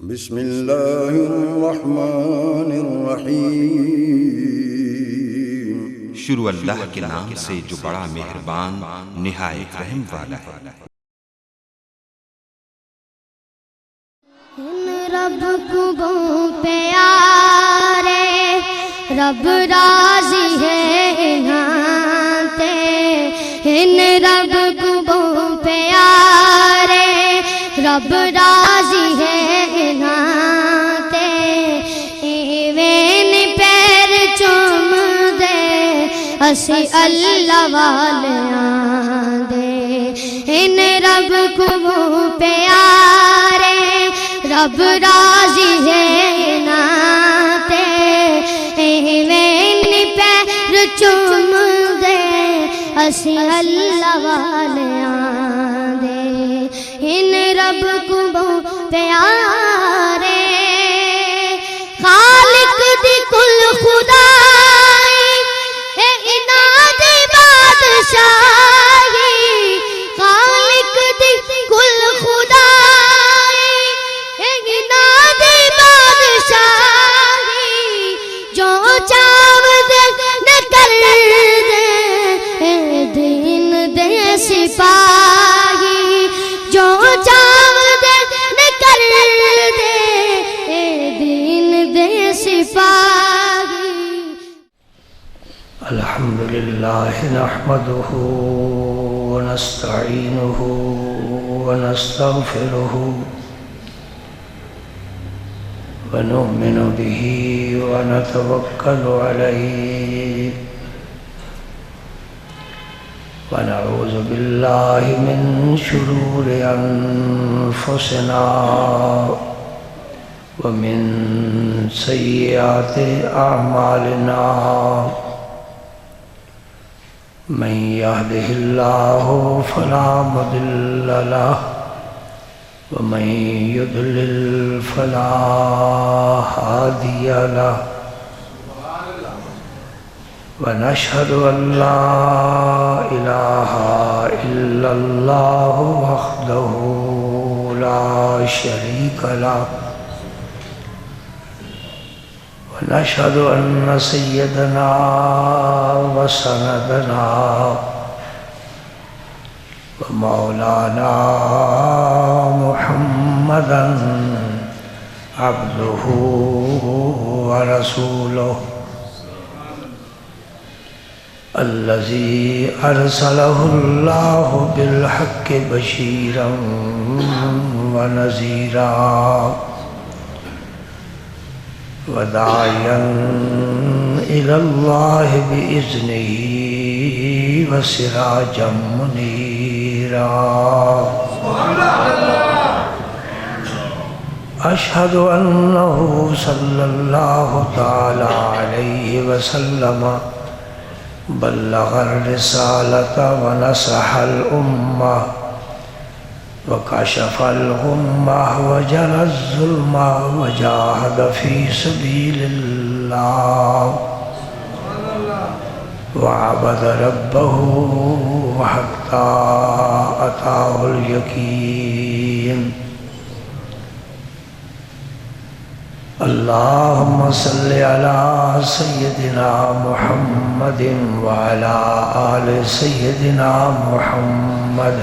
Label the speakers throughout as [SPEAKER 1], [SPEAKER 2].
[SPEAKER 1] بسم اللہ الرحمن الرحیم۔
[SPEAKER 2] شروع اللہ کے نام سے جو بڑا مہربان نہایت رحم والا ہے۔
[SPEAKER 3] رب کو پیارے رب راضی ہے نہاتے، ان رب کو پیارے رب راضی ہے نہاتے، ایویں پیر چوم دے اسی اللہ والیاں دے، ان رب کو پیارے رب راضی ہے ناتے، ایویں پیر چوم دے اسی اللہ والیاں دے، ان رب کو پیارے خالق دی کل خدائی اے اناد بادشاہی، خالق دی کل خدائی اے اناد بادشاہی، جو چاو دے کر دے اے دین دے سپاہی، جو چاو دے کر دے اے دین دے سپاہی۔
[SPEAKER 4] الحمدللہ نحمده ونستعینه ونستغفره ونؤمن به ونتوکل علیہ ونعوذ باللہ من شرور انفسنا ومن سیئات اعمالنا، من يهده الله فلا مضل له ومن يضلل فلا هادي له، ونشهد أن لا إله إلا الله وحده لا شريك له، ونشهد أن سيدنا وسندنا ومولانا محمدا عبده ورسوله الذي أرسله الله بالحق بشيرا ونذيرا وداعيا إلى الله بإذنه وسراجا منيرا، أشهد أنه صلى الله تعالى عليه وسلم بلغ الرسالة ونصح الأمة وكشف الغمة وجلى الظلم وجاهد في سبيل الله وعبد ربه حتى أتاه اليقين، اللهم صل على سيدنا محمد وعلى آل سيدنا محمد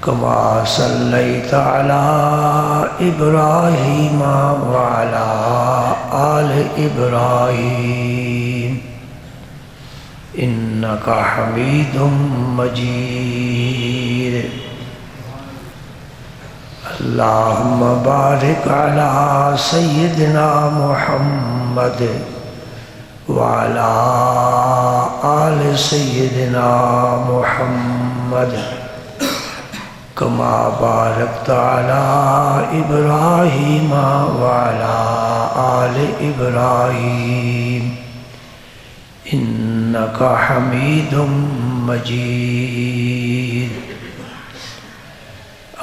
[SPEAKER 4] كما صليت على إبراهيم وعلى آل إبراهيم إنك حميد مجيد، اللهم بارك على سيدنا محمد وعلى آل سيدنا محمد كما باركت على إبراهيم وعلى آل إبراهيم إنك حميد مجيد،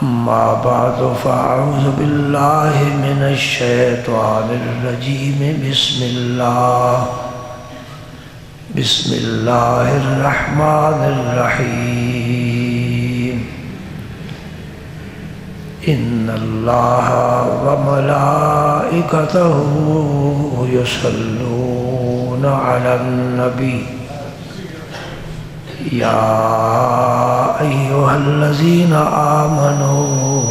[SPEAKER 4] أما بعد فأعوذ بالله من الشيطان الرجيم، بسم الله الرحمن الرحيم، إن الله وملائكته يصلون على النبي يا أيها الذين آمنوا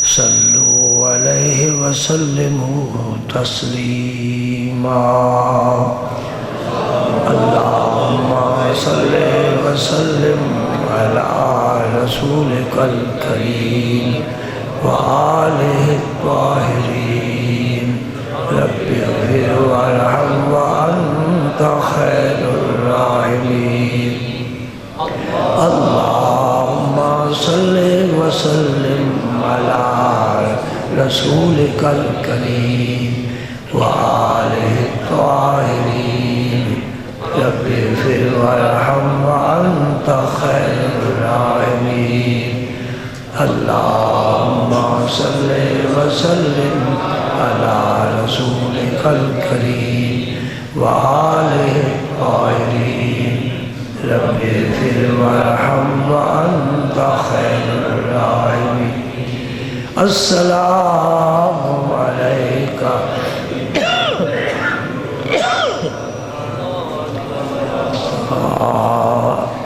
[SPEAKER 4] صلوا عليه وسلموا تسليما اللهم صل وسلم على رسولك الكريم وآله الطاهرين رب اغفر وارحم وأنت خير الراحمين اللهم صل وسلم على رسولك الكريم وآله الطاهرين رب اغفر وارحم وأنت خير الراحمين اللهم صل وسلم على رسولك الكريم وآله الطاهرين رب اغفر وارحم وأنت خير الراحمين السلام عليك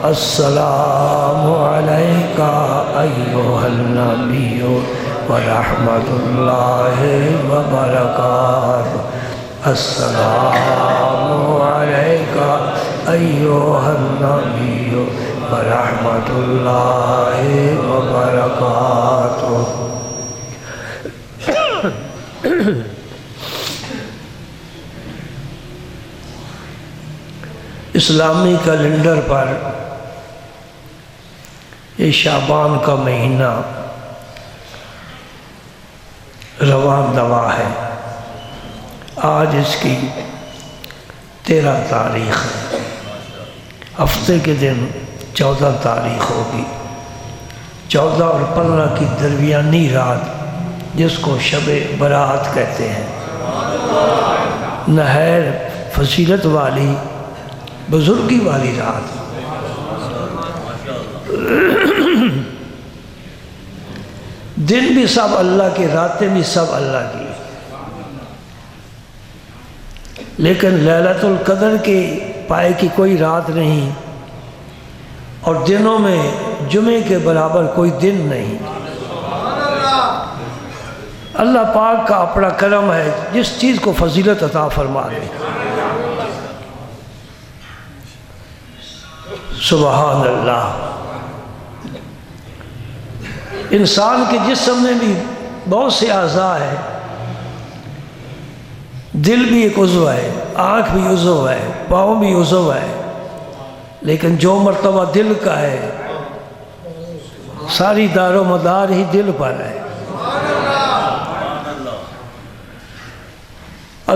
[SPEAKER 4] السلام عليك أيها النبي ورحمة الله وبركاته السلام عليك أيها النبي ورحمة الله وبركاته اسلامی کیلنڈر پر یہ شعبان کا مہینہ رواں دوا ہے. آج اس کی 13 تاریخ ہے. ہفتے کے دن 14 تاریخ ہوگی. 14 اور 15 کی درمیانی رات جس کو شب برات کہتے ہیں، نہایت فضیلت والی بزرگی والی رات. دن بھی سب اللہ کی، راتیں بھی سب اللہ کی، لیکن لیلۃ القدر کے پائے کی کوئی رات نہیں، اور دنوں میں جمعے کے برابر کوئی دن نہیں. اللہ پاک کا اپنا کرم ہے جس چیز کو فضیلت عطا فرما دے. سبحان اللہ. انسان کے جسم میں بھی بہت سے اعضاء ہیں. دل بھی ایک عضو ہے، آنکھ بھی عضو ہے، پاؤں بھی عضو ہے، لیکن جو مرتبہ دل کا ہے ساری دار و مدار ہی دل پر ہے.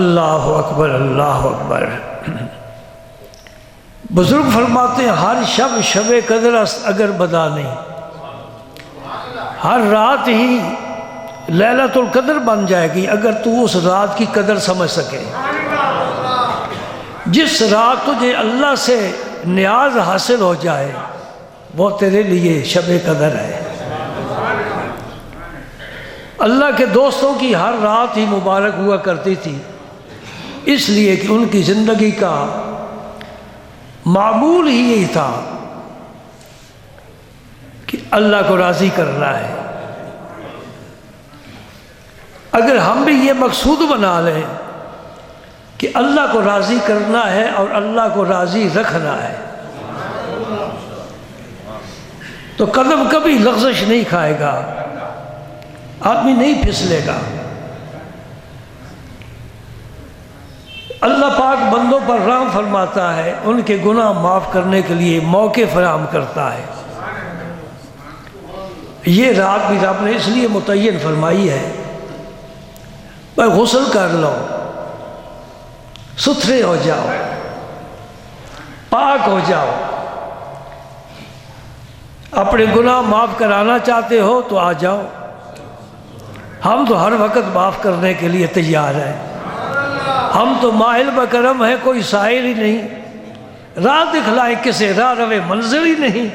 [SPEAKER 4] اللہ اکبر اللہ اکبر. بزرگ فرماتے ہیں ہر شب شب قدر اگر بدا نہیں، ہر رات ہی لیلۃ القدر بن جائے گی اگر تو اس رات کی قدر سمجھ سکے. جس رات تجھے اللہ سے نیاز حاصل ہو جائے وہ تیرے لیے شب قدر ہے. اللہ کے دوستوں کی ہر رات ہی مبارک ہوا کرتی تھی، اس لیے کہ ان کی زندگی کا معمول ہی یہی تھا کہ اللہ کو راضی کرنا ہے. اگر ہم بھی یہ مقصود بنا لیں کہ اللہ کو راضی کرنا ہے اور اللہ کو راضی رکھنا ہے تو قدم کبھی لغزش نہیں کھائے گا، آدمی نہیں پھسلے گا. اللہ پاک بندوں پر رحم فرماتا ہے، ان کے گناہ معاف کرنے کے لیے موقع فراہم کرتا ہے. یہ رات بھی رب نے اس لیے متعین فرمائی ہے بھائی غسل کر لو، ستھرے ہو جاؤ، پاک ہو جاؤ. اپنے گناہ معاف کرانا چاہتے ہو تو آ جاؤ، ہم تو ہر وقت معاف کرنے کے لیے تیار ہیں. ہم تو ماہل بکرم ہیں، کوئی سائل ہی نہیں، راہ دکھلائیں کسے راہ روے منزل ہی نہیں.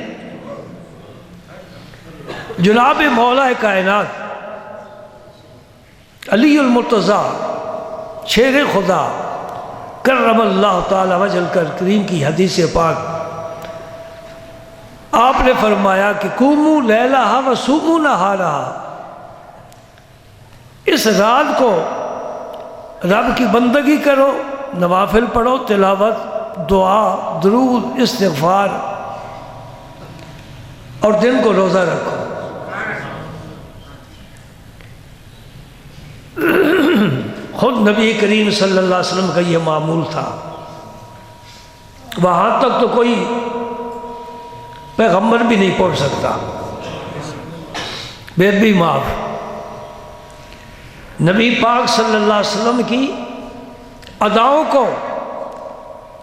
[SPEAKER 4] جناب مولا کائنات علی المرتضیٰ شیر خدا کرم اللہ تعالی وجل کر کریم کی حدیث پاک، آپ نے فرمایا کہ قوموا لیلہا وصوموا نہارہا، اس رات کو رب کی بندگی کرو، نوافل پڑھو، تلاوت، دعا، درود، استغفار، اور دن کو روزہ رکھو۔ خود نبی کریم صلی اللہ علیہ وسلم کا یہ معمول تھا۔ وہاں تک تو کوئی پیغمبر بھی نہیں پہنچ سکتا، بے بھی معاف۔ نبی پاک صلی اللہ علیہ وسلم کی اداؤں کو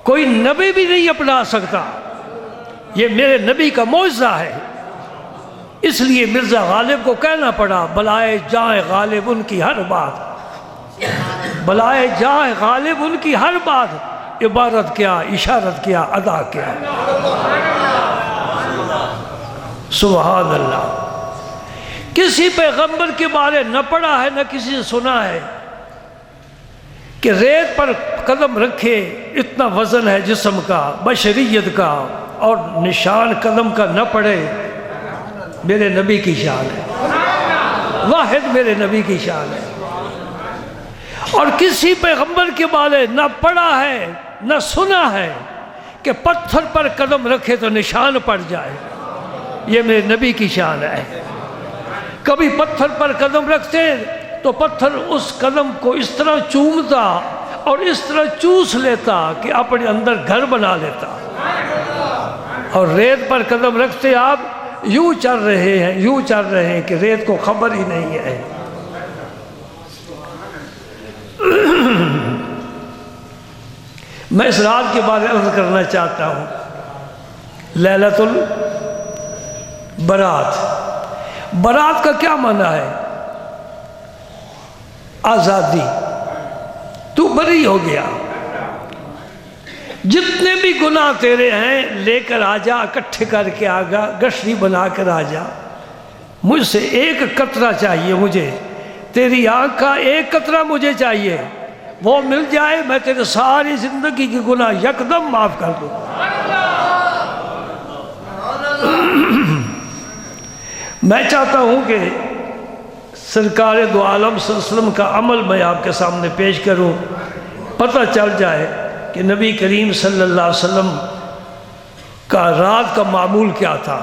[SPEAKER 4] کوئی نبی بھی نہیں اپنا سکتا، یہ میرے نبی کا معجزہ ہے۔ اس لیے مرزا غالب کو کہنا پڑا بلائے جائے غالب ان کی ہر بات، بلائے جائے غالب ان کی ہر بات، عبارت کیا، اشارت کیا، ادا کیا۔ سبحان اللہ۔ کسی پیغمبر کے بارے نہ پڑھا ہے نہ کسی سے سنا ہے کہ ریت پر قدم رکھے، اتنا وزن ہے جسم کا، بشریت کا، اور نشان قدم کا نہ پڑے۔ میرے نبی کی شان ہے، واحد میرے نبی کی شان ہے۔ اور کسی پیغمبر کے بارے نہ پڑھا ہے نہ سنا ہے کہ پتھر پر قدم رکھے تو نشان پڑ جائے۔ یہ میرے نبی کی شان ہے۔ کبھی پتھر پر قدم رکھتے تو پتھر اس قدم کو اس طرح چومتا اور اس طرح چوس لیتا کہ اپنے اندر گھر بنا لیتا، اور ریت پر قدم رکھتے آپ یوں چل رہے ہیں کہ ریت کو خبر ہی نہیں ہے۔ میں اس رات کے بارے میں عرض کرنا چاہتا ہوں، لیلۃ البرات۔ برات کا کیا معنی ہے؟ آزادی۔ تو بری ہو گیا، جتنے بھی گناہ تیرے ہیں لے کر آ جا، اکٹھے کر کے آگا، گشتی بنا کر آ جا۔ مجھ سے ایک قطرہ چاہیے، مجھے تیری آنکھ کا ایک قطرہ مجھے چاہیے، وہ مل جائے میں تیرے ساری زندگی کی گناہ یکدم معاف کر دوں۔ میں چاہتا ہوں کہ سرکار دو عالم صلی اللہ علیہ وسلم کا عمل میں آپ کے سامنے پیش کروں، پتہ چل جائے کہ نبی کریم صلی اللہ علیہ وسلم کا رات کا معمول کیا تھا۔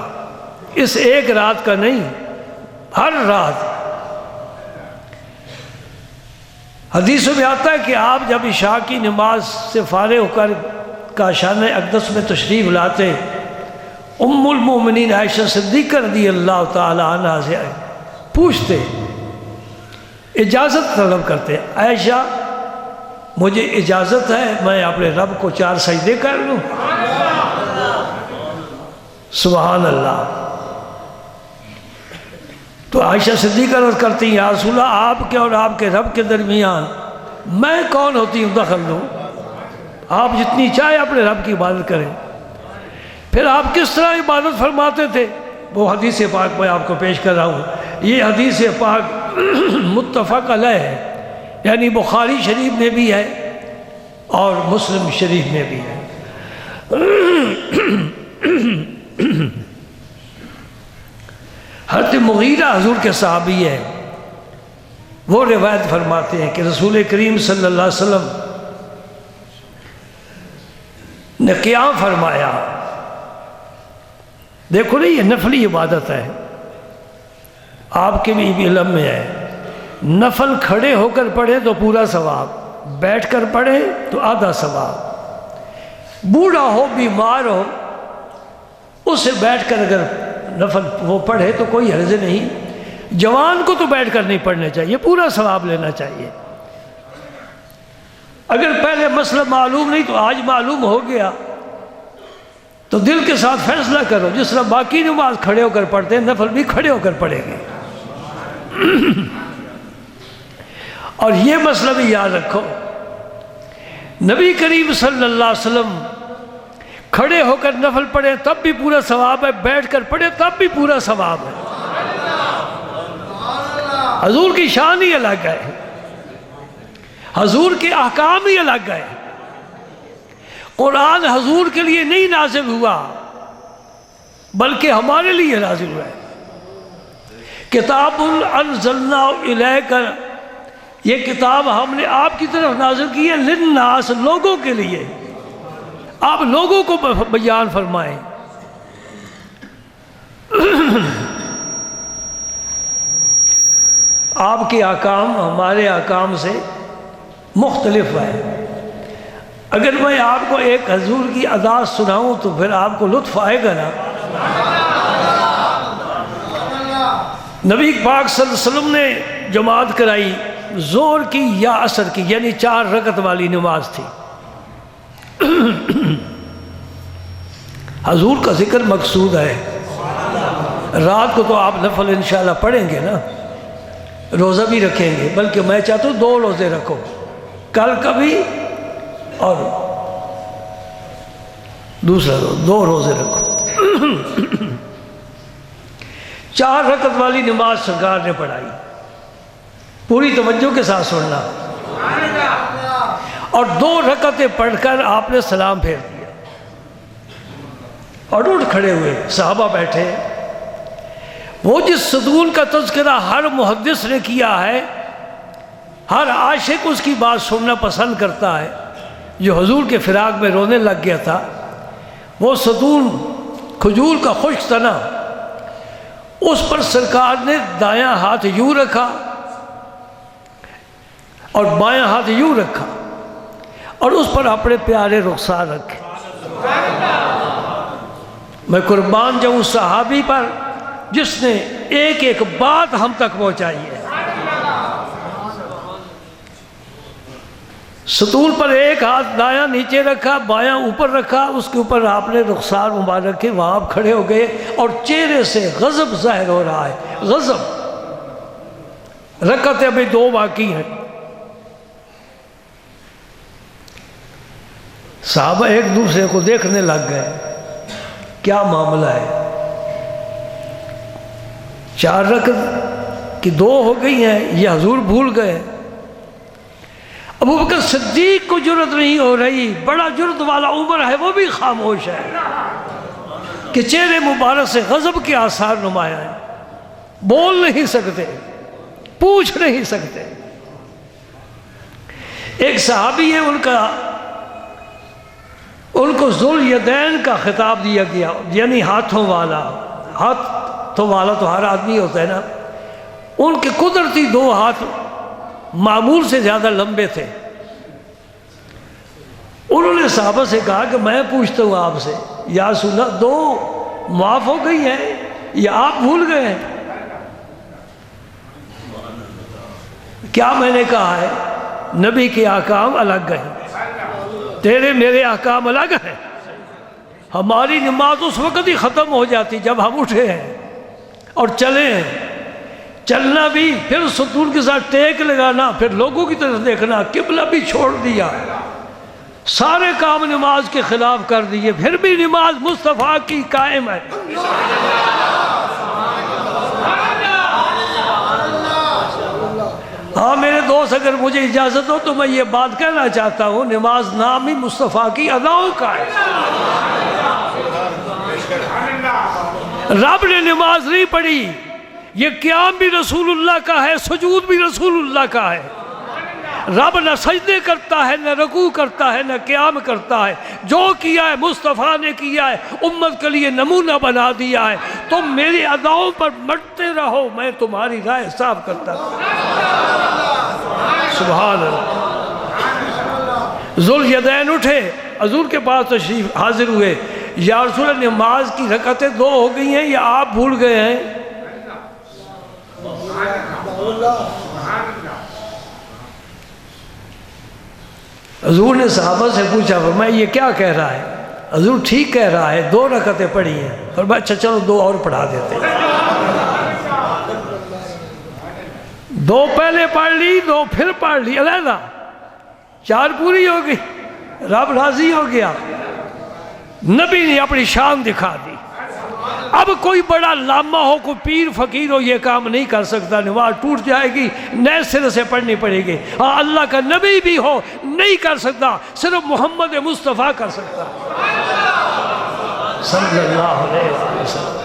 [SPEAKER 4] اس ایک رات کا نہیں، ہر رات۔ حدیث میں آتا ہے کہ آپ جب عشاء کی نماز سے فارغ ہو کر کاشانہ اقدس میں تشریف لاتے، ام المومنین عائشہ صدیقہ رضی اللہ تعالی عنہ سے پوچھتے، اجازت طلب کرتے، عائشہ مجھے اجازت ہے میں اپنے رب کو 4 سجدے کر لوں؟ سبحان اللہ۔ تو عائشہ صدیقہ عرض کرتی ہیں، یا رسول اللہ آپ کے اور آپ کے رب کے درمیان میں کون ہوتی ہوں دخل دوں؟ آپ جتنی چاہے اپنے رب کی عبادت کریں۔ پھر آپ کس طرح عبادت فرماتے تھے؟ وہ حدیث پاک میں آپ کو پیش کر رہا ہوں۔ یہ حدیث پاک متفق علیہ ہے، یعنی بخاری شریف میں بھی ہے اور مسلم شریف میں بھی ہے۔ حضرت مغیرہ حضور کے صحابی ہے، وہ روایت فرماتے ہیں کہ رسول کریم صلی اللہ علیہ وسلم نے قیام فرمایا۔ دیکھو نا، یہ نفلی عبادت ہے، آپ کے بھی علم میں ہے۔ نفل کھڑے ہو کر پڑھے تو پورا ثواب، بیٹھ کر پڑھے تو آدھا ثواب۔ بوڑھا ہو، بیمار ہو، اسے بیٹھ کر اگر نفل وہ پڑھے تو کوئی حرج نہیں۔ جوان کو تو بیٹھ کر نہیں پڑھنا چاہیے، پورا ثواب لینا چاہیے۔ اگر پہلے مسئلہ معلوم نہیں تو آج معلوم ہو گیا تو دل کے ساتھ فیصلہ کرو، جس طرح باقی نماز کھڑے ہو کر پڑھتے ہیں نفل بھی کھڑے ہو کر پڑھیں گے۔ اور یہ مسئلہ بھی یاد رکھو، نبی کریم صلی اللہ علیہ وسلم کھڑے ہو کر نفل پڑھے تب بھی پورا ثواب ہے، بیٹھ کر پڑھے تب بھی پورا ثواب ہے۔ حضور کی شان ہی الگ ہے۔ حضور کے احکام ہی الگ ہے۔ قرآن حضور کے لیے نہیں نازل ہوا بلکہ ہمارے لیے نازل ہوا ہے۔ کتاب انزلنا الیک، یہ کتاب ہم نے آپ کی طرف نازل کی ہے، للناس، لوگوں کے لیے، آپ لوگوں کو بیان فرمائیں۔ آپ کے احکام ہمارے احکام سے مختلف ہے۔ اگر میں آپ کو ایک حضور کی ادا سناؤں تو پھر آپ کو لطف آئے گا نا۔ نبی پاک صلی اللہ علیہ وسلم نے جماعت کرائی، ظہر کی یا عصر کی، یعنی 4 رکعت والی نماز تھی۔ حضور کا ذکر مقصود ہے۔ رات کو تو آپ نفل انشاءاللہ پڑھیں گے نا، روزہ بھی رکھیں گے، بلکہ میں چاہتا ہوں 2 روزے رکھو، کل کا بھی اور دوسرا 2 روزے رکھو۔ 4 رکعت والی نماز سرکار نے پڑھائی، پوری توجہ کے ساتھ سننا، اور 2 رکعتیں پڑھ کر آپ نے سلام پھیر دیا اور اٹھ کھڑے ہوئے، صحابہ بیٹھے۔ وہ جس ستون کا تذکرہ ہر محدث نے کیا ہے، ہر عاشق اس کی بات سننا پسند کرتا ہے، جو حضور کے فراق میں رونے لگ گیا تھا، وہ ستون کھجور کا خشک تنا، اس پر سرکار نے دایاں ہاتھ یوں رکھا اور بایاں ہاتھ یوں رکھا، اور اس پر اپنے پیارے رخسار رکھے۔ میں قربان جاؤں اس صحابی پر جس نے ایک ایک بات ہم تک پہنچائی ہے۔ ستون پر ایک ہاتھ دایاں نیچے رکھا، بایاں اوپر رکھا، اس کے اوپر آپ نے رخسار مبارک کے، وہاں آپ کھڑے ہو گئے اور چہرے سے غضب ظاہر ہو رہا ہے، غضب۔ رکعتیں ابھی 2 باقی ہیں۔ صحابہ ایک دوسرے کو دیکھنے لگ گئے، کیا معاملہ ہے؟ 4 رکعت کی 2 ہو گئی ہیں، یہ حضور بھول گئے۔ ابوبکر صدیق کو جرت نہیں ہو رہی، بڑا جرت والا عمر ہے، وہ بھی خاموش ہے کہ چہرے مبارک سے غضب کے آثار نمایاں ہیں، بول نہیں سکتے، پوچھ نہیں سکتے۔ ایک صحابی ہے، ان کو ذوالیدین کا خطاب دیا گیا، یعنی ہاتھوں والا۔ ہاتھوں والا تو ہر آدمی ہوتا ہے نا، ان کے قدرتی 2 ہاتھ معمول سے زیادہ لمبے تھے۔ انہوں نے صحابہ سے کہا کہ میں پوچھتا ہوں آپ سے، یا رسول اللہ 2 معاف ہو گئی ہیں یا آپ بھول گئے ہیں؟ کیا میں نے کہا ہے؟ نبی کے احکام الگ ہیں، تیرے میرے احکام الگ ہیں۔ ہماری نماز اس وقت ہی ختم ہو جاتی جب ہم اٹھے ہیں اور چلے ہیں، چلنا بھی، پھر ستون کے ساتھ ٹیک لگانا، پھر لوگوں کی طرف دیکھنا، قبلہ بھی چھوڑ دیا، سارے کام نماز کے خلاف کر دیے، پھر بھی نماز مصطفیٰ کی قائم ہے۔ ہاں میرے دوست، اگر مجھے اجازت ہو تو میں یہ بات کہنا چاہتا ہوں، نماز نام ہی مصطفیٰ کی اداؤں کا ہے۔ رب نے نماز نہیں پڑھی، یہ قیام بھی رسول اللہ کا ہے، سجود بھی رسول اللہ کا ہے۔ رب نہ سجدے کرتا ہے، نہ رکوع کرتا ہے، نہ قیام کرتا ہے، جو کیا ہے مصطفیٰ نے کیا ہے، امت کے لیے نمونہ بنا دیا ہے۔ تم میری اداؤں پر مٹتے رہو، میں تمہاری رائے صاف کرتا ہوں۔ سبحان اللہ۔ ذوالیدین اٹھے، حضور کے پاس تشریف حاضر ہوئے، یا رسول اللہ نماز کی رکعتیں 2 ہو گئی ہیں یا آپ بھول گئے ہیں؟ حضور نے صحابہ سے پوچھا، فرمایا یہ کیا کہہ رہا ہے؟ حضور ٹھیک کہہ رہا ہے، 2 رکعتیں پڑھی ہیں۔ فرمایا اچھا چلو 2 اور پڑھا دیتے ہیں۔ 2 پہلے پڑھ لی، 2 پھر پڑھ لی، علیحدہ 4 پوری ہو گئی، رب راضی ہو گیا۔ نبی نے اپنی شان دکھا دی، اب کوئی بڑا لامہ ہو، کوئی پیر فقیر ہو، یہ کام نہیں کر سکتا، نماز ٹوٹ جائے گی، نئے سرے سے پڑھنی پڑے گی۔ ہاں اللہ کا نبی بھی ہو نہیں کر سکتا، صرف محمد مصطفیٰ کر سکتا صلی اللہ علیہ وسلم۔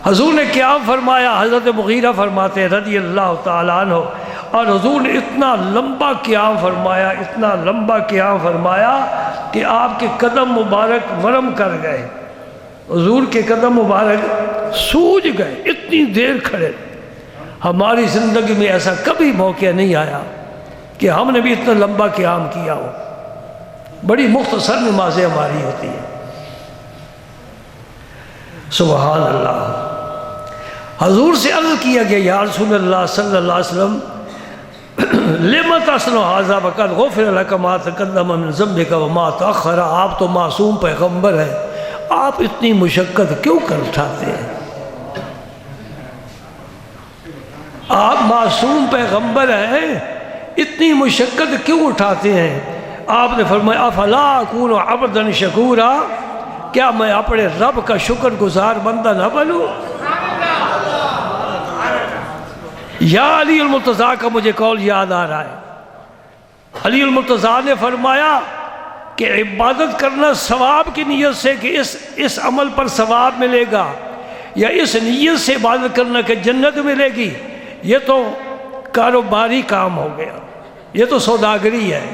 [SPEAKER 4] حضور نے قیام فرمایا، حضرت مغیرہ فرماتے ہیں رضی اللہ تعالیٰ عنہ، اور حضور نے اتنا لمبا قیام فرمایا، اتنا لمبا قیام فرمایا کہ آپ کے قدم مبارک ورم کر گئے، حضور کے قدم مبارک سوج گئے، اتنی دیر کھڑے۔ ہماری زندگی میں ایسا کبھی موقع نہیں آیا کہ ہم نے بھی اتنا لمبا قیام کیا ہو، بڑی مختصر نمازیں ہماری ہوتی ہیں۔ سبحان اللہ۔ حضور سے عرض کیا گیا یا رسول اللہ صلی اللہ علیہ وسلم لِمَ تَصْنُعُ هَذَا وَقَدْ غُفِرَ لَكَ مَا تَقَدَّمَ مِن ذَنبِكَ وَمَا تَأَخَّرَ۔ آپ تو معصوم پیغمبر ہیں، آپ اتنی مشقت کیوں کر اٹھاتے ہیں؟ آپ معصوم پیغمبر ہیں، اتنی مشقت کیوں اٹھاتے ہیں؟ آپ نے فرمایا افلا اکون عبدا شکورا، کیا میں اپنے رب کا شکر گزار بندہ نہ بنوں؟ یا علی المرتضیٰ کا مجھے قول یاد آ رہا ہے، علی المرتضیٰ نے فرمایا کہ عبادت کرنا ثواب کی نیت سے کہ اس عمل پر ثواب ملے گا، یا اس نیت سے عبادت کرنا کہ جنت ملے گی، یہ تو کاروباری کام ہو گیا، یہ تو سوداگری ہے۔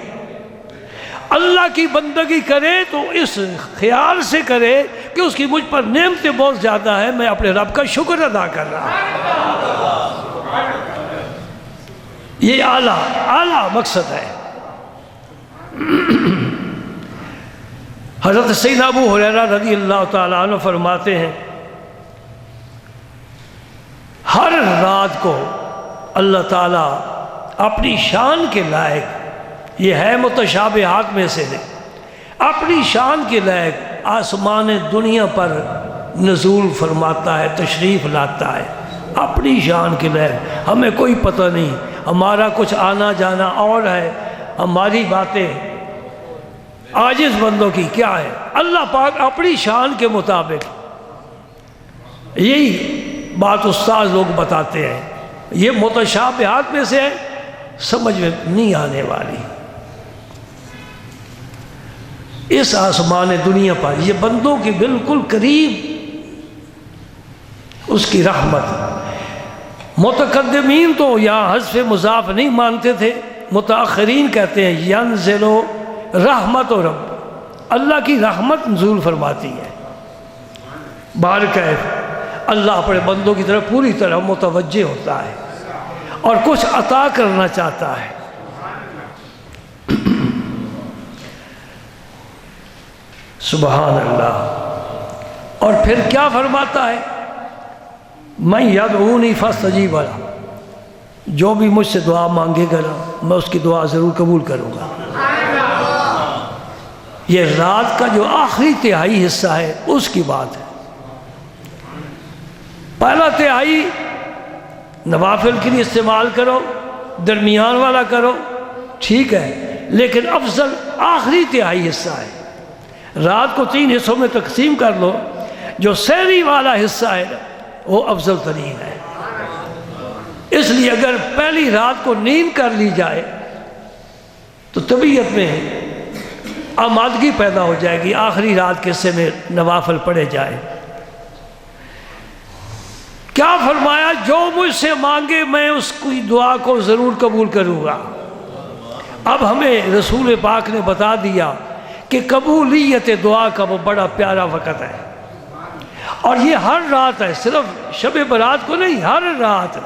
[SPEAKER 4] اللہ کی بندگی کرے تو اس خیال سے کرے کہ اس کی مجھ پر نعمتیں بہت زیادہ ہیں، میں اپنے رب کا شکر ادا کر رہا ہوں۔ یہ اعلیٰ مقصد ہے۔ حضرت سیدنا ابو ہریرہ رضی اللہ تعالیٰ عنہ فرماتے ہیں ہر رات کو اللہ تعالیٰ اپنی شان کے لائق، یہ ہے متشابہات میں سے اپنی شان کے لائق آسمان دنیا پر نزول فرماتا ہے، تشریف لاتا ہے، اپنی شان کے لائق۔ ہمیں کوئی پتہ نہیں، ہمارا کچھ آنا جانا اور ہے، ہماری باتیں عاجز بندوں کی کیا ہے، اللہ پاک اپنی شان کے مطابق۔ یہی بات استاد لوگ بتاتے ہیں، یہ متشابہات میں سے ہے، سمجھ میں نہیں آنے والی۔ اس آسمان دنیا پر یہ بندوں کے بالکل قریب اس کی رحمت۔ متقدمین تو یہاں حذف مضاف نہیں مانتے تھے، متاخرین کہتے ہیں ینزل رحمت و رب، اللہ کی رحمت نزول فرماتی ہے۔ بارکیف اللہ اپنے بندوں کی طرف پوری طرح متوجہ ہوتا ہے اور کچھ عطا کرنا چاہتا ہے۔ سبحان اللہ۔ اور پھر کیا فرماتا ہے؟ میں یدعونی فاستجیب لہ، جو بھی مجھ سے دعا مانگے گا میں اس کی دعا ضرور قبول کروں گا۔ یہ رات کا جو آخری تہائی حصہ ہے اس کی بات ہے۔ پہلا تہائی نوافل کے لیے استعمال کرو، درمیان والا کرو، ٹھیک ہے، لیکن افضل آخری تہائی حصہ ہے۔ رات کو 3 حصوں میں تقسیم کر لو، جو سحری والا حصہ ہے وہ افضل ترین ہے۔ اس لیے اگر پہلی رات کو نیند کر لی جائے تو طبیعت میں آمادگی پیدا ہو جائے گی، آخری رات کے حصے میں نوافل پڑھے جائے۔ کیا فرمایا؟ جو مجھ سے مانگے میں اس کی دعا کو ضرور قبول کروں گا۔ اب ہمیں رسول پاک نے بتا دیا کہ قبولیت دعا کا وہ بڑا پیارا وقت ہے، اور یہ ہر رات ہے، صرف شب برات کو نہیں، ہر رات۔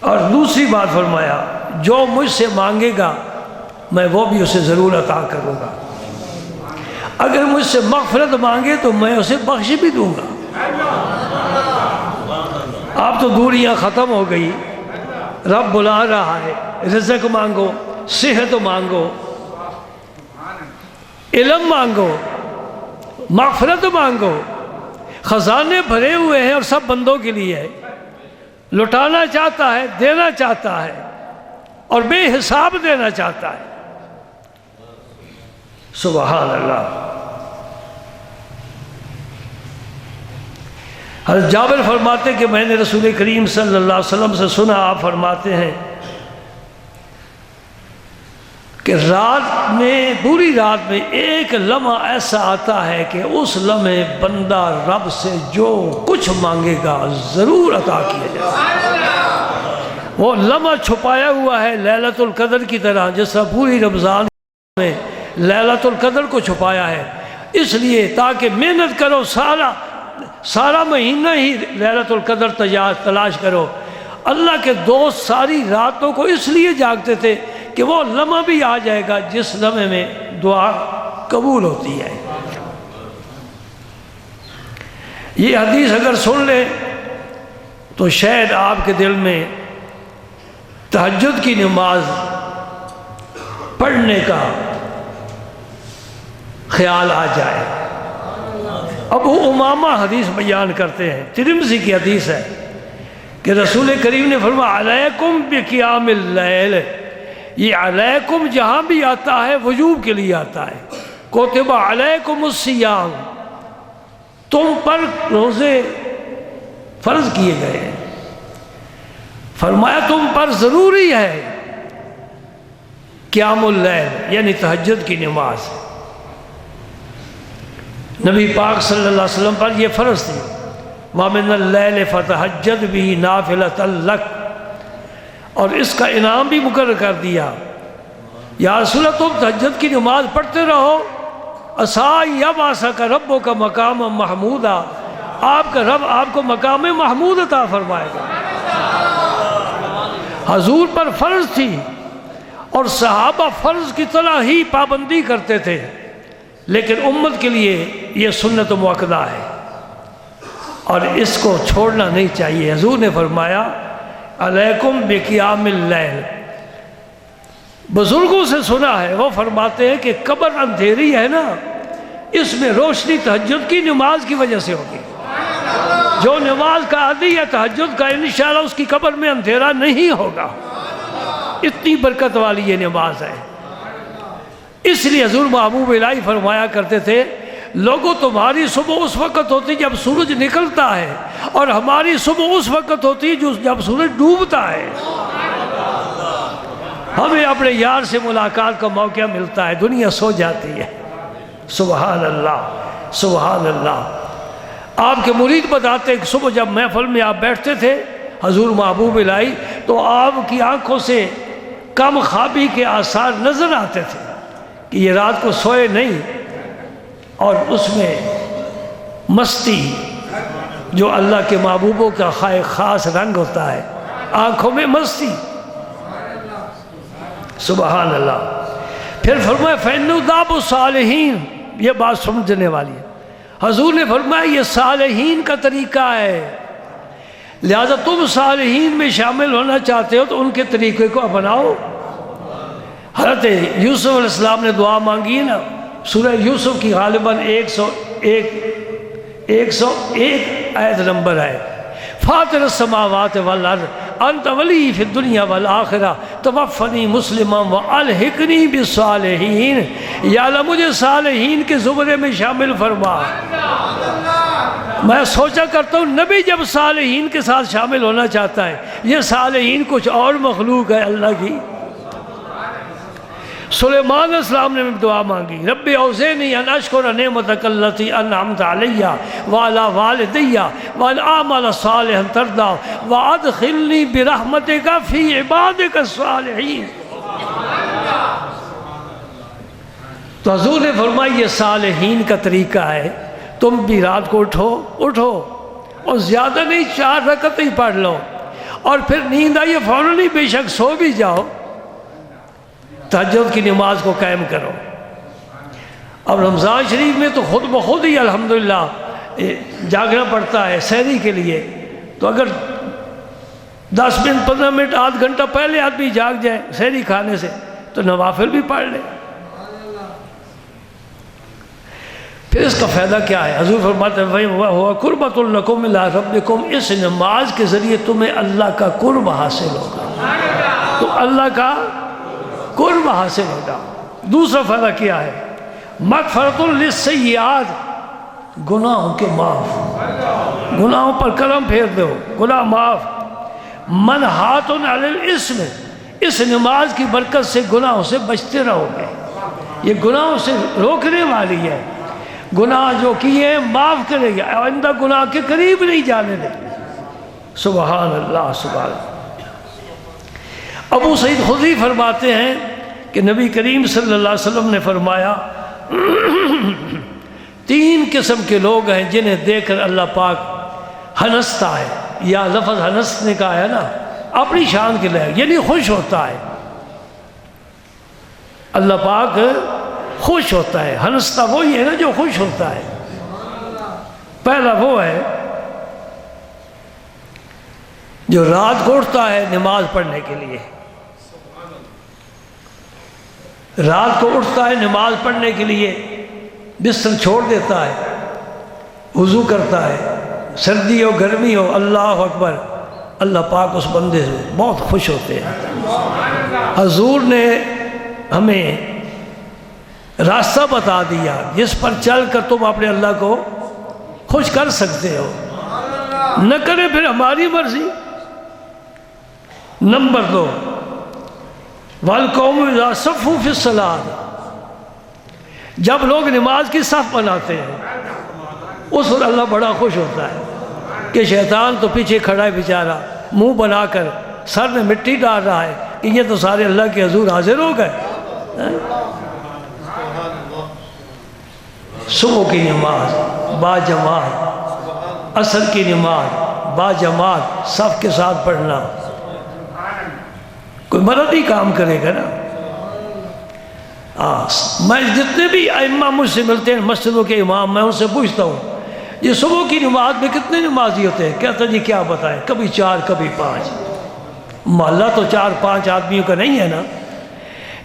[SPEAKER 4] اور دوسری بات فرمایا جو مجھ سے مانگے گا میں وہ بھی اسے ضرور عطا کروں گا۔ اگر مجھ سے مغفرت مانگے تو میں اسے بخش بھی دوں گا۔ اب تو دوریاں ختم ہو گئی، رب بلا رہا ہے، رزق مانگو، صحت مانگو، علم مانگو، مغفرت مانگو۔ خزانے بھرے ہوئے ہیں اور سب بندوں کے لیے ہے، لٹانا چاہتا ہے، دینا چاہتا ہے، اور بے حساب دینا چاہتا ہے۔ سبحان اللہ۔ حضرت جابر فرماتے کہ میں نے رسول کریم صلی اللہ علیہ وسلم سے سنا، آپ فرماتے ہیں کہ رات میں، پوری رات میں ایک لمحہ ایسا آتا ہے کہ اس لمحے بندہ رب سے جو کچھ مانگے گا ضرور عطا کیا جائے گا۔ وہ لمحہ چھپایا ہوا ہے لیلۃ القدر کی طرح، جس طرح پوری رمضان میں لیلۃ القدر کو چھپایا ہے، اس لیے تاکہ محنت کرو، سارا مہینہ ہی لیلۃ القدر تلاش کرو۔ اللہ کے دوست ساری راتوں کو اس لیے جاگتے تھے کہ وہ لمحہ بھی آ جائے گا جس لمحے میں دعا قبول ہوتی ہے۔ یہ حدیث اگر سن لیں تو شاید آپ کے دل میں تہجد کی نماز پڑھنے کا خیال آ جائے۔ ابو امامہ حدیث بیان کرتے ہیں، ترمذی کی حدیث ہے کہ رسول کریم نے فرمایا علیکم بقیام اللیل، یہ علیکم جہاں بھی آتا ہے وجوب کے لیے آتا ہے۔ کتب علیکم الصیام، تم پر روزے فرض کیے گئے ہیں، فرمایا تم پر ضروری ہے قیام اللیل یعنی تہجد کی نماز۔ نبی پاک صلی اللہ علیہ وسلم پر یہ فرض تھی، وَمِنَ اللَّيْلِ فَتَہَجَّدْ بِهِ نَافِلَةً لَكَ، اور اس کا انعام بھی مقرر کر دیا، یا رسول اللہ تم تہجد کی نماز پڑھتے رہو، عَسَىٰ يَبْعَثَكَ رَبُّكَ مَقَامًا مَحْمُودًا، آپ کا رب آپ کو مقام محمود عطا فرمائے گا۔ حضور پر فرض تھی اور صحابہ فرض کی طرح ہی پابندی کرتے تھے، لیکن امت کے لیے یہ سنت مؤکدہ ہے اور اس کو چھوڑنا نہیں چاہیے۔ حضور نے فرمایا علیکم بقیام اللیل۔ بزرگوں سے سنا ہے، وہ فرماتے ہیں کہ قبر اندھیری ہے نا، اس میں روشنی تہجد کی نماز کی وجہ سے ہوگی۔ جو نماز کا عادی ہے تہجد کا، انشاءاللہ اس کی قبر میں اندھیرا نہیں ہوگا، اتنی برکت والی یہ نماز ہے۔ اس لیے حضور محبوب الہی فرمایا کرتے تھے لوگوں تمہاری صبح اس وقت ہوتی جب سورج نکلتا ہے، اور ہماری صبح اس وقت ہوتی جب سورج ڈوبتا ہے۔ ہمیں اپنے یار سے ملاقات کا موقع ملتا ہے، دنیا سو جاتی ہے۔ سبحان اللہ سبحان اللہ۔ آپ کے مرید بتاتے کہ صبح جب محفل میں آپ بیٹھتے تھے حضور محبوب الہی، تو آپ کی آنکھوں سے کم خوابی کے آثار نظر آتے تھے کہ یہ رات کو سوئے نہیں، اور اس میں مستی جو اللہ کے محبوبوں کا خاص رنگ ہوتا ہے، آنکھوں میں مستی۔ سبحان اللہ۔ پھر فرمایا فَإِنَّهُ دَابُ الصَّالِحِينَ، یہ بات سمجھنے والی ہے۔ حضور نے فرمایا یہ صالحین کا طریقہ ہے، لہذا تم صالحین میں شامل ہونا چاہتے ہو تو ان کے طریقے کو اپناؤ۔ حضرت یوسف علیہ السلام نے دعا مانگی ہے نا، سورہ یوسف کی غالباً 101 آیت نمبر ہے، فاطر السماوات والارض انت ولی فی الدنیا والآخرہ توفنی مسلما والحقنی بالصالحین، یا اللہ مجھے صالحین کے زمرے میں شامل فرما۔ میں سوچا کرتا ہوں نبی جب صالحین کے ساتھ شامل ہونا چاہتا ہے، یہ صالحین کچھ اور مخلوق ہے اللہ کی۔ سلیمان علیہ السلام نے دعا مانگی، رب اوزعنی ان اشکر نعمتک التی انعمت علی وعلی والدی وان اعمل صالحا ترضی وادخلنی برحمتک فی عبادک الصالحین۔ تو حضور نے فرمایا یہ صالحین کا طریقہ ہے، تم بھی رات کو اٹھو اور زیادہ نہیں 4 رکعتیں ہی پڑھ لو، اور پھر نیند آئی فوراً ہی بے شک سو بھی جاؤ، تہجد کی نماز کو قائم کرو۔ اب رمضان شریف میں تو خود بخود ہی الحمدللہ جاگنا پڑتا ہے سحری کے لیے، تو اگر 10 منٹ 15 منٹ آدھ گھنٹہ پہلے آدمی جاگ جائے سحری کھانے سے تو نوافل بھی پڑھ لے۔ پھر اس کا فائدہ کیا ہے؟ حضور فرماتے ہیں وَهُوَ قُرْبَةٌ لَكُمْ إِلَىٰ رَبِّكُمْ، اس نماز کے ذریعے تمہیں اللہ کا قرب حاصل ہوگا، تو اللہ کا قرب حاصل ہوگا۔ دوسرا فائدہ کیا ہے؟ مغفرۃ للسیئات، گناہوں کے معاف، گناہوں پر قلم پھیر دو، گناہ معاف۔ منہات علی الاسم، اس نماز کی برکت سے گناہوں سے بچتے رہو گے۔ یہ گناہوں سے روکنے والی ہے، گناہ جو کیے ہیں معاف کرے گا، آئندہ گناہ کے قریب نہیں جانے دے۔ سبحان اللہ، سبحان اللہ۔ ابو سعید خدری فرماتے ہیں کہ نبی کریم صلی اللہ علیہ وسلم نے فرمایا 3 قسم کے لوگ ہیں جنہیں دیکھ کر اللہ پاک ہنستا ہے، یا لفظ ہنسنے کا ہے نا اپنی شان کے لئے، یعنی خوش ہوتا ہے۔ اللہ پاک خوش ہوتا ہے، ہنستا وہی ہے نا جو خوش ہوتا ہے۔ پہلا وہ ہے جو رات کو اٹھتا ہے نماز پڑھنے کے لیے، رات کو اٹھتا ہے نماز پڑھنے کے لیے، بستر چھوڑ دیتا ہے، وضو کرتا ہے، سردی ہو گرمی ہو، اللہ اکبر، اللہ پاک اس بندے سے بہت خوش ہوتے ہیں۔ حضور نے ہمیں راستہ بتا دیا جس پر چل کر تم اپنے اللہ کو خوش کر سکتے ہو، نہ کرے پھر ہماری مرضی۔ نمبر 2، وَالْقَوْمُ إِذَا صَفُّوا فِي الصَّلَاةِ، جب لوگ نماز کی صف بناتے ہیں اس وقت اللہ بڑا خوش ہوتا ہے کہ شیطان تو پیچھے کھڑا ہے بیچارہ، منہ بنا کر سر میں مٹی ڈال رہا ہے کہ یہ تو سارے اللہ کے حضور حاضر ہو گئے۔ صبح کی نماز با جماعت، عصر کی نماز با جماعت صف کے ساتھ پڑھنا، کوئی مرد ہی کام کرے گا نا۔ میں جتنے بھی ائمہ مجھ سے ملتے ہیں مسجدوں کے امام، میں ان سے پوچھتا ہوں یہ صبح کی نماز میں کتنے نمازی ہوتے ہیں؟ کہتا جی کیا بتائیں، کبھی 4 کبھی 5۔ محلہ تو 4-5 آدمیوں کا نہیں ہے نا۔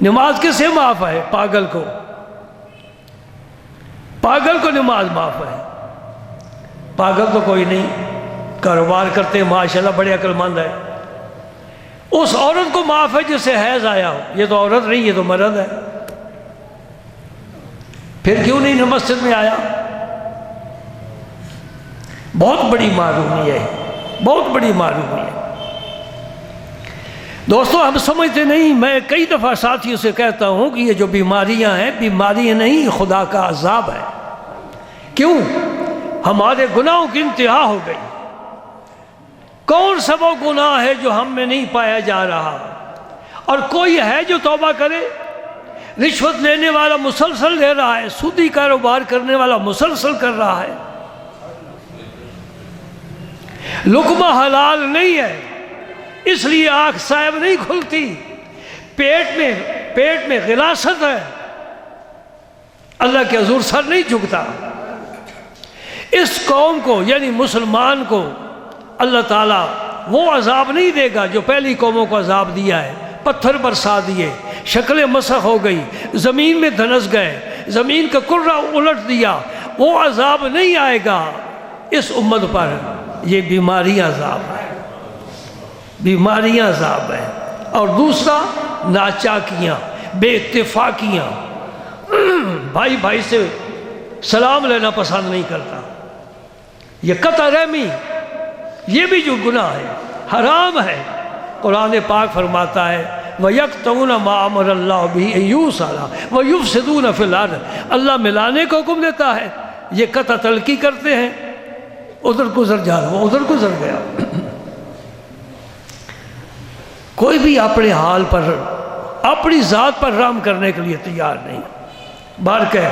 [SPEAKER 4] نماز کسے معاف ہے؟ پاگل کو، پاگل کو نماز معاف ہے۔ پاگل تو کوئی نہیں، کاروبار کرتے ہیں ماشاءاللہ بڑے عقل مند ہے۔ اس عورت کو معاف ہے جسے حیض آیا ہو، یہ تو عورت نہیں، یہ تو مرد ہے، پھر کیوں نہیں مسجد میں آیا؟ بہت بڑی معلومی ہے، بہت بڑی معلومی ہے۔ دوستو ہم سمجھتے نہیں، میں کئی دفعہ ساتھیوں سے کہتا ہوں کہ یہ جو بیماریاں ہیں بیماریاں نہیں، خدا کا عذاب ہے۔ کیوں؟ ہمارے گناہوں کی انتہا ہو گئی۔ کون سا وہ گناہ ہے جو ہم میں نہیں پایا جا رہا؟ اور کوئی ہے جو توبہ کرے؟ رشوت لینے والا مسلسل لے رہا ہے، سودی کاروبار کرنے والا مسلسل کر رہا ہے، لقمہ حلال نہیں ہے، اس لیے آنکھ صاحب نہیں کھلتی، پیٹ میں غلاست ہے، اللہ کے حضور سر نہیں جھکتا۔ اس قوم کو یعنی مسلمان کو اللہ تعالیٰ وہ عذاب نہیں دے گا جو پہلی قوموں کو عذاب دیا ہے، پتھر برسا دیے، شکلیں مسخ ہو گئی، زمین میں دھنس گئے، زمین کا کرہ الٹ دیا، وہ عذاب نہیں آئے گا اس امت پر۔ یہ بیماریاں عذاب ہے، بیماریاں عذاب ہے۔ اور دوسرا ناچاکیاں، بے اتفاقیاں، بھائی بھائی سے سلام لینا پسند نہیں کرتا، یہ قطع رحمی، یہ بھی جو گناہ ہے حرام ہے۔ قرآن پاک فرماتا ہے وَيَقْطَعُونَ مَا أَمَرَ اللَّهُ بِهِ أَن يُوصَلَ وَيُفْسِدُونَ فِي الْأَرْضِ، اللہ ملانے کو حکم دیتا ہے، یہ قطع تلقی کرتے ہیں، ادھر گزر جا رہا، وہ ادھر گزر گیا۔ کوئی بھی اپنے حال پر اپنی ذات پر رحم کرنے کے لیے تیار نہیں۔ بارکہ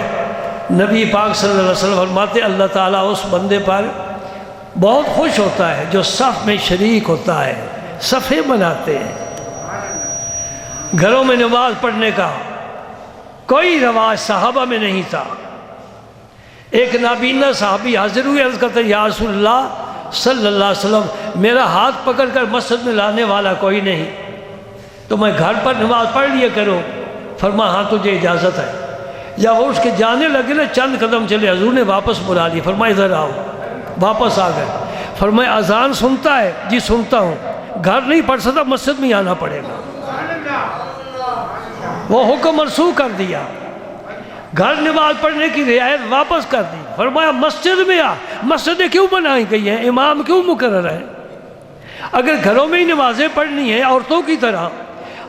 [SPEAKER 4] نبی پاک صلی اللہ علیہ وسلم فرماتے اللہ تعالیٰ اس بندے پر بہت خوش ہوتا ہے جو صف میں شریک ہوتا ہے، صفیں بناتے ہیں۔ گھروں میں نماز پڑھنے کا کوئی رواج صحابہ میں نہیں تھا۔ ایک نابینا صحابی حاضر ہوئے، عرض کرتے یا رسول اللہ صلی اللہ علیہ وسلم، میرا ہاتھ پکڑ کر مسجد میں لانے والا کوئی نہیں، تو میں گھر پر نماز پڑھ لیا کروں۔ فرما ہاں تجھے اجازت ہے۔ یا وہ اس کے جانے لگے نا، چند قدم چلے، حضور نے واپس بلا لیا، فرمایا ادھر آؤ، واپس آ گئے۔ فرمایا اذان سنتا ہے؟ جی سنتا ہوں۔ گھر نہیں پڑھ سکتا، مسجد میں آنا پڑے گا۔ وہ حکم منسوخ کر دیا۔ گھر نماز پڑھنے کی رعایت واپس کر دی، فرمایا مسجد میں آ، مسجدیں کیوں بنائی گئی ہیں، امام کیوں مقرر ہے؟ اگر گھروں میں ہی نمازیں پڑھنی ہیں عورتوں کی طرح،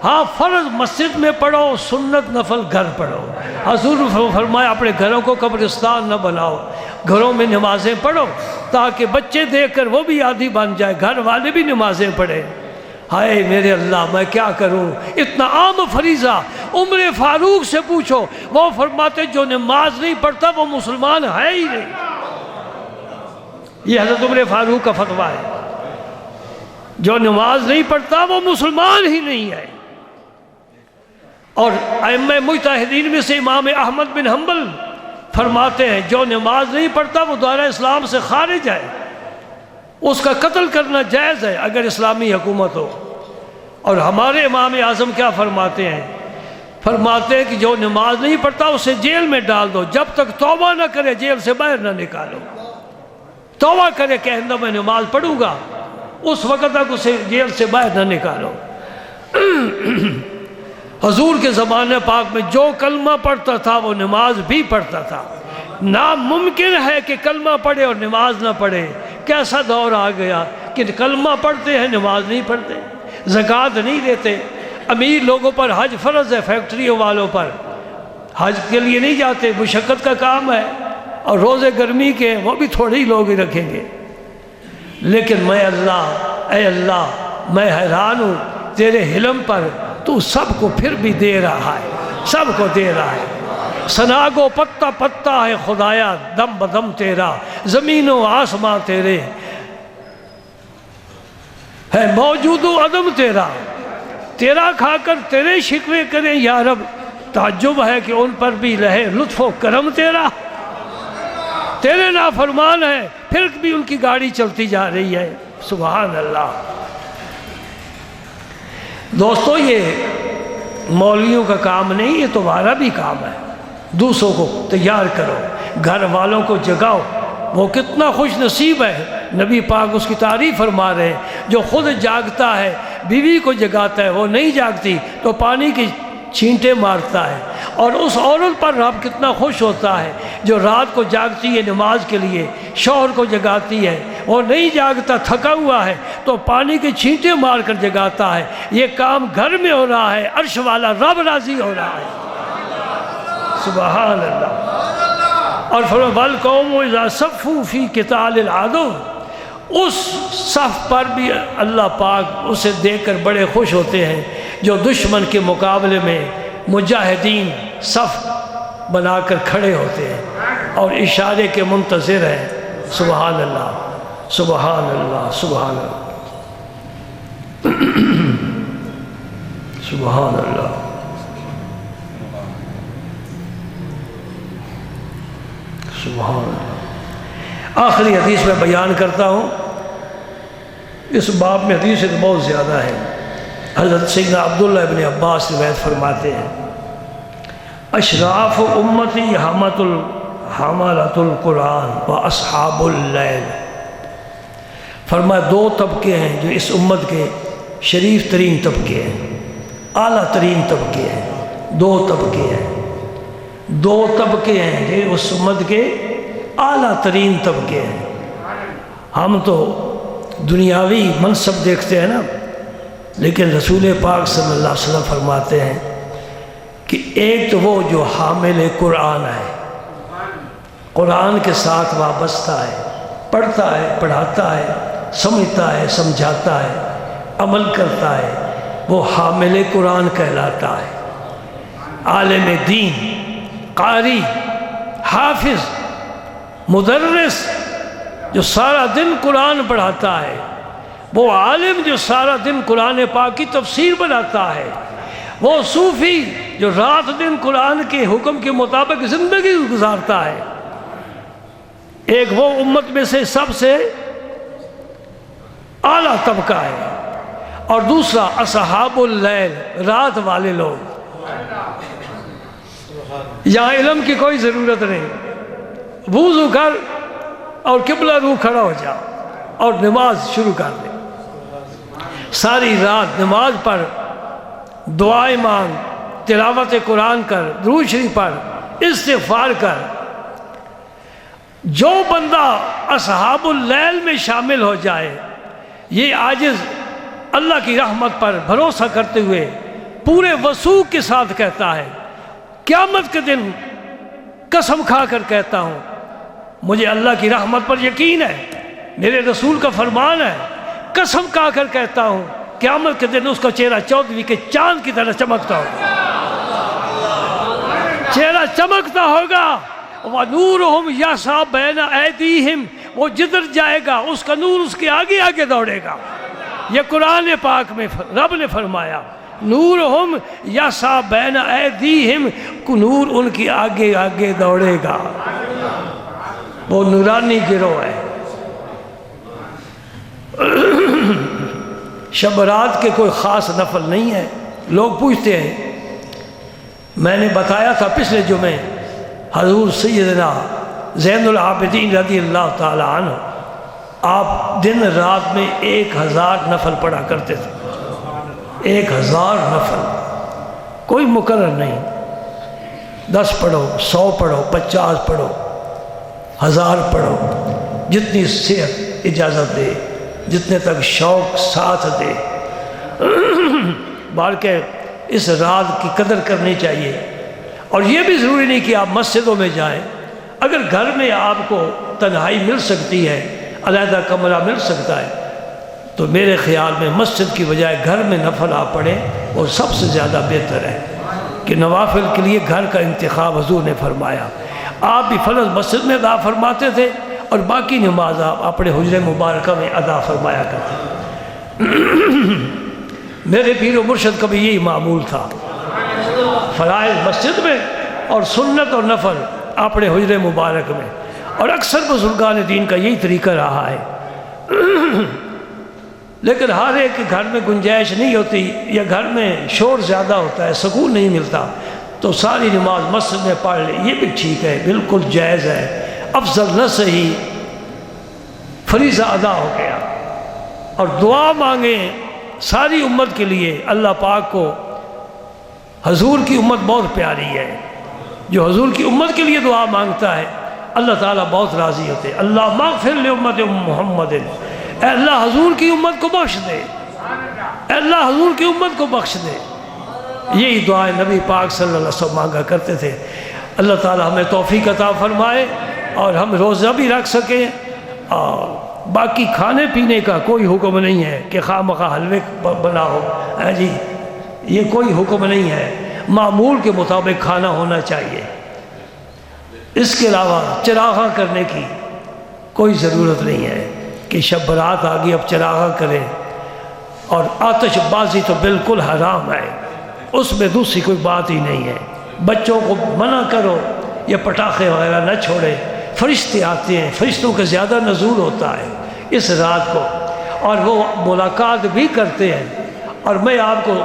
[SPEAKER 4] ہاں فرض مسجد میں پڑھو، سنت نفل گھر پڑھو۔ حضور فرمایا اپنے گھروں کو قبرستان نہ بناؤ، گھروں میں نمازیں پڑھو تاکہ بچے دیکھ کر وہ بھی عادی بن جائے، گھر والے بھی نمازیں پڑھیں۔ ہائے میرے اللہ میں کیا کروں، اتنا عام فریضہ۔ عمر فاروق سے پوچھو، وہ فرماتے جو نماز نہیں پڑھتا وہ مسلمان ہے ہی نہیں۔ یہ حضرت عمر فاروق کا فتویٰ ہے، جو نماز نہیں پڑھتا وہ مسلمان ہی نہیں ہے۔ اور ائمہ مجتہدین میں سے امام احمد بن حنبل فرماتے ہیں جو نماز نہیں پڑھتا وہ دائرہ اسلام سے خارج ہے، اس کا قتل کرنا جائز ہے اگر اسلامی حکومت ہو۔ اور ہمارے امام اعظم کیا فرماتے ہیں؟ فرماتے ہیں کہ جو نماز نہیں پڑھتا اسے جیل میں ڈال دو، جب تک توبہ نہ کرے جیل سے باہر نہ نکالو۔ توبہ کرے کہ آئندہ میں نماز پڑھوں گا، اس وقت تک اسے جیل سے باہر نہ نکالو۔ حضور کے زمانے پاک میں جو کلمہ پڑھتا تھا وہ نماز بھی پڑھتا تھا۔ ناممکن ہے کہ کلمہ پڑھے اور نماز نہ پڑھے۔ کیسا دور آ گیا کہ کلمہ پڑھتے ہیں نماز نہیں پڑھتے، زکوٰۃ نہیں دیتے۔ امیر لوگوں پر حج فرض ہے، فیکٹریوں والوں پر حج کے لیے نہیں جاتے، مشقت کا کام ہے، اور روزے گرمی کے وہ بھی تھوڑے ہی لوگ ہی رکھیں گے۔ لیکن میں اللہ، اے اللہ میں حیران ہوں تیرے حلم پر، تو سب کو پھر بھی دے رہا ہے، سب کو دے رہا ہے۔ ثنا کو پتا پتا ہے خدایا دم بدم تیرا، زمین و آسماں تیرے ہے، موجود و عدم تیرا، تیرا کھا کر تیرے شکوے کریں یا رب، تعجب ہے کہ ان پر بھی رہے لطف و کرم تیرا۔ تیرے نافرمان ہے پھر بھی ان کی گاڑی چلتی جا رہی ہے، سبحان اللہ۔ دوستو یہ مولویوں کا کام نہیں، یہ تمہارا بھی کام ہے۔ دوسروں کو تیار کرو، گھر والوں کو جگاؤ۔ وہ کتنا خوش نصیب ہے، نبی پاک اس کی تعریف فرما رہے ہیں، جو خود جاگتا ہے بیوی کو جگاتا ہے، وہ نہیں جاگتی تو پانی کی چھینٹے مارتا ہے۔ اور اس عورت پر رب کتنا خوش ہوتا ہے جو رات کو جاگتی ہے نماز کے لیے، شوہر کو جگاتی ہے، وہ نہیں جاگتا تھکا ہوا ہے تو پانی کے چھینٹے مار کر جگاتا ہے۔ یہ کام گھر میں ہو رہا ہے، عرش والا رب راضی ہو رہا ہے، سبحان اللہ۔ اور فرمایا وَالْقَوْمُ إِذَا صَفُّوا فِي قِتَالِ الْعَدُوِّ، اس صف پر بھی اللہ پاک اسے دیکھ کر بڑے خوش ہوتے ہیں جو دشمن کے مقابلے میں مجاہدین صف بنا کر کھڑے ہوتے ہیں اور اشارے کے منتظر ہیں۔ سبحان اللہ، سبحان اللہ، سبحان اللہ، سبحان اللہ، سبحان اللہ۔ آخری حدیث میں بیان کرتا ہوں، اس باب میں حدیث بہت زیادہ ہے۔ حضرت سیدنا عبداللہ ابن عباس روایت فرماتے ہیں، اشراف امتی حملۃ القرآن و اصحاب اللیل۔ فرمایا دو طبقے ہیں جو اس امت کے شریف ترین طبقے ہیں، اعلیٰ ترین طبقے ہیں۔ دو طبقے ہیں، دو طبقے ہیں جو اس امت کے اعلیٰ ترین طبقے ہیں۔ ہم تو دنیاوی منصب دیکھتے ہیں نا، لیکن رسول پاک صلی اللہ علیہ وسلم فرماتے ہیں کہ ایک تو وہ جو حامل قرآن ہے، قرآن کے ساتھ وابستہ ہے، پڑھتا ہے، پڑھاتا ہے، سمجھتا ہے، سمجھاتا ہے، عمل کرتا ہے، وہ حامل قرآن کہلاتا ہے۔ عالم دین، قاری، حافظ، مدرس جو سارا دن قرآن پڑھاتا ہے، وہ عالم جو سارا دن قرآن پاک کی تفسیر بناتا ہے، وہ صوفی جو رات دن قرآن کے حکم کے مطابق زندگی گزارتا ہے۔ ایک وہ امت میں سے سب سے اعلیٰ طبقہ ہے، اور دوسرا اصحاب اللیل، رات والے لوگ۔ یہاں علم کی کوئی ضرورت نہیں، وضو کر اور قبلہ روح کھڑا ہو جا اور نماز شروع کر دے، ساری رات نماز پڑھ، دعائیں مانگ، تلاوت قرآن کر، درود شریف پڑھ، استغفار کر۔ جو بندہ اصحاب اللیل میں شامل ہو جائے، یہ عاجز اللہ کی رحمت پر بھروسہ کرتے ہوئے پورے وثوق کے ساتھ کہتا ہے، قیامت کے دن قسم کھا کر کہتا ہوں مجھے اللہ کی رحمت پر یقین ہے، میرے رسول کا فرمان ہے، قسم کھا کر کہتا ہوں قیامت کے دن اس کا چہرہ 14ویں کے چاند کی طرح چمکتا ہوگا، چہرہ چمکتا ہوگا۔ وَنُورُهُمْ يَسْعَىٰ بَيْنَ أَيْدِيهِمْ، وہ جدھر جائے گا اس کا نور اس کے آگے آگے دوڑے گا۔ یہ قرآن پاک میں رب نے فرمایا نورہم یسعیٰ بین ایدیہم، نور ان کی آگے آگے دوڑے گا، وہ نورانی گروہ ہے۔ شب برات کے کوئی خاص نفل نہیں ہے۔ لوگ پوچھتے ہیں، میں نے بتایا تھا پچھلے جمعے حضور سیدنا زین العابدین رضی اللہ تعالی عنہ آپ دن رات میں 1000 نفل پڑھا کرتے تھے۔ 1000 نفل، کوئی مقرر نہیں، 10 پڑھو، 100 پڑھو، 50 پڑھو، 1000 پڑھو، جتنی صحت اجازت دے، جتنے تک شوق ساتھ دے۔ بلکہ اس رات کی قدر کرنی چاہیے۔ اور یہ بھی ضروری نہیں کہ آپ مسجدوں میں جائیں، اگر گھر میں آپ کو تنہائی مل سکتی ہے، علیحدہ کمرہ مل سکتا ہے، تو میرے خیال میں مسجد کی بجائے گھر میں نفل آپ پڑھیں، وہ سب سے زیادہ بہتر ہے کہ نوافل کے لیے گھر کا انتخاب حضور نے فرمایا۔ آپ بھی فرض مسجد میں ادا فرماتے تھے اور باقی نماز آپ اپنے حجرہ مبارکہ میں ادا فرمایا کرتے۔ میرے پیر و مرشد کا بھی یہی معمول تھا، فرائض مسجد میں اور سنت اور نفل اپنے حجرہ مبارک میں، اور اکثر بزرگان دین کا یہی طریقہ رہا ہے۔ لیکن ہر ایک کے گھر میں گنجائش نہیں ہوتی، یا گھر میں شور زیادہ ہوتا ہے، سکون نہیں ملتا، تو ساری نماز مسجد میں پڑھ لے، یہ بھی ٹھیک ہے، بالکل جائز ہے، افضل نہ صحیح، فریضہ ادا ہو گیا۔ اور دعا مانگیں ساری امت کے لیے۔ اللہ پاک کو حضور کی امت بہت پیاری ہے، جو حضور کی امت کے لیے دعا مانگتا ہے اللہ تعالیٰ بہت راضی ہوتے ہیں۔ اللہ مغفر لامت محمد، اے اللہ حضور کی امت کو بخش دے، اے اللہ حضور کی امت کو بخش دے۔ یہی دعائیں نبی پاک صلی اللہ علیہ وسلم مانگا کرتے تھے۔ اللہ تعالیٰ ہمیں توفیق عطا فرمائے اور ہم روزہ بھی رکھ سکیں، اور باقی کھانے پینے کا کوئی حکم نہیں ہے کہ خواہ مخواہ حلوے بناؤ، جی یہ کوئی حکم نہیں ہے، معمول کے مطابق کھانا ہونا چاہیے۔ اس کے علاوہ چراغاں کرنے کی کوئی ضرورت نہیں ہے کہ شب برات آگی اب چراغاں کریں، اور آتش بازی تو بالکل حرام ہے، اس میں دوسری کوئی بات ہی نہیں ہے۔ بچوں کو منع کرو، یا پٹاخے وغیرہ نہ چھوڑے، فرشتے آتے ہیں، فرشتوں کا زیادہ نزول ہوتا ہے اس رات کو، اور وہ ملاقات بھی کرتے ہیں۔ اور میں آپ کو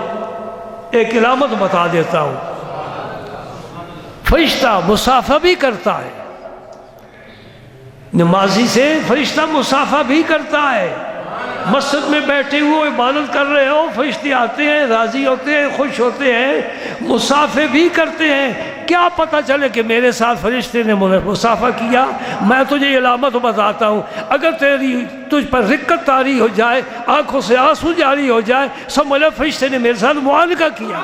[SPEAKER 4] ایک علامت بتا دیتا ہوں، فرشتہ مصافحہ بھی کرتا ہے، نمازی سے فرشتہ مصافحہ بھی کرتا ہے۔ مسجد میں بیٹھے ہوئے عبادت کر رہے ہو، فرشتے آتے ہیں، راضی ہوتے ہیں، خوش ہوتے ہیں، مصافحہ بھی کرتے ہیں۔ کیا پتہ چلے کہ میرے ساتھ فرشتے نے مصافحہ کیا؟ میں تجھے علامت بتاتا ہوں، اگر تجھ پر رقت طاری ہو جائے، آنکھوں سے آنسو جاری ہو جائے، سمجھ لو فرشتے نے میرے ساتھ معانقہ کیا۔